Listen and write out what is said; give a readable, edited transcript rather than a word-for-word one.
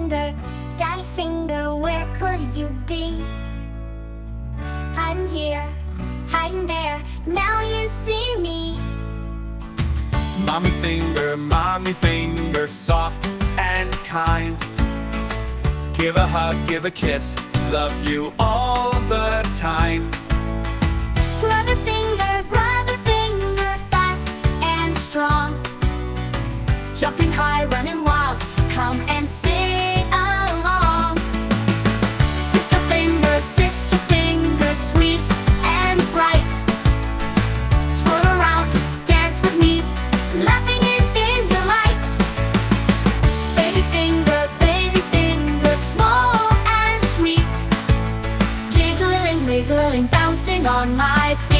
daddy finger, where could you be? I'm here, hiding there, now you see me. Mommy finger, soft and kind. Give a hug, give a kiss, love you all the time. Brother finger, fast and strong. Jumping high, running wild, come and sing along. Sister finger, sweet and bright. Twirl around, dance with me, laughing in delight. Baby finger, small and sweet. Jiggling, wiggling, bouncing on my feet.